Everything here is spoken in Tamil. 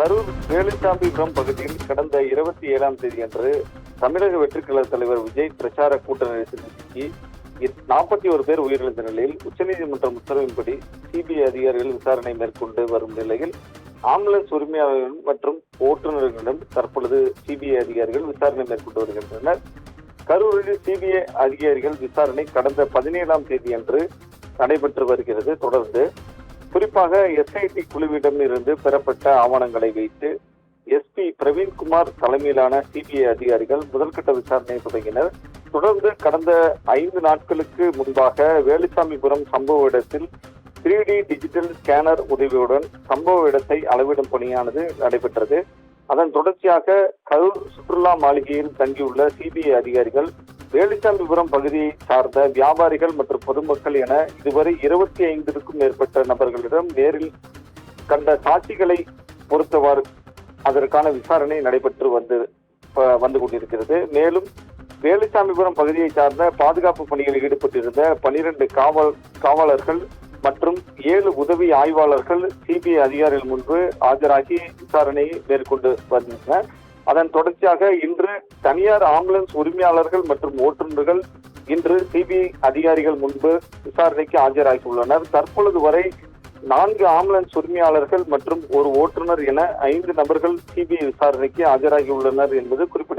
கரூர் வேலுச்சாமிபுரம் பகுதியில் கடந்த 27ஆம் தேதியன்று தமிழக வெற்றிக்கழக தலைவர் விஜய் பிரச்சார கூட்ட நெரிசலில் சிக்கி 41 பேர் உயிரிழந்த நிலையில் உச்சநீதிமன்றம் உத்தரவின்படி சிபிஐ அதிகாரிகள் விசாரணை மேற்கொண்டு வரும் நிலையில் ஆம்புலன்ஸ் உரிமையாளர்கள் மற்றும் ஓட்டுநர்களிடம் தற்பொழுது சிபிஐ அதிகாரிகள் விசாரணை மேற்கொண்டு வருகின்றனர். கரூரில் சிபிஐ அதிகாரிகள் விசாரணை கடந்த 17ஆம் தேதியன்று நடைபெற்று வருகிறது. தொடர்ந்து குறிப்பாக எஸ்ஐடி குழுவிடம் இருந்து பெறப்பட்ட ஆவணங்களை வைத்து எஸ்பி பிரவீன்குமார் தலைமையிலான சிபிஐ அதிகாரிகள் முதல்கட்ட விசாரணையை தொடங்கினர். தொடர்ந்து கடந்த 5 நாட்களுக்கு முன்பாக வேலுச்சாமிபுரம் சம்பவ இடத்தில் 3D டிஜிட்டல் ஸ்கேனர் உதவியுடன் சம்பவ இடத்தை அளவிடும் பணியானது நடைபெற்றது. அதன் தொடர்ச்சியாக கரூர் சுற்றுலா மாளிகையில் தங்கியுள்ள சிபிஐ அதிகாரிகள் வேலுச்சாமிபுரம் பகுதியை சார்ந்த வியாபாரிகள் மற்றும் பொதுமக்கள் என இதுவரை 25க்கும் மேற்பட்ட நபர்களிடம் நேரில் கண்ட சாட்சிகளை பொறுத்தவாறு அதற்கான விசாரணை நடைபெற்று வந்து கொண்டிருக்கிறது. மேலும் வேலுச்சாமிபுரம் பகுதியை சார்ந்த பாதுகாப்பு பணிகளில் ஈடுபட்டிருந்த 12 காவலர்கள் மற்றும் 7 உதவி ஆய்வாளர்கள் சிபிஐ அதிகாரிகள் முன்பு ஆஜராகி விசாரணையை மேற்கொண்டு வந்தனர். அதன் தொடர்ச்சியாக இன்று தனியார் ஆம்புலன்ஸ் உரிமையாளர்கள் மற்றும் ஓட்டுநர்கள் இன்று சிபிஐ அதிகாரிகள் முன்பு விசாரணைக்கு ஆஜராகியுள்ளனர். தற்பொழுது வரை 4 ஆம்புலன்ஸ் உரிமையாளர்கள் மற்றும் ஒரு ஓட்டுநர் என 5 நபர்கள் சிபிஐ விசாரணைக்கு ஆஜராகியுள்ளனர் என்பது குறிப்பிடத்தக்கது.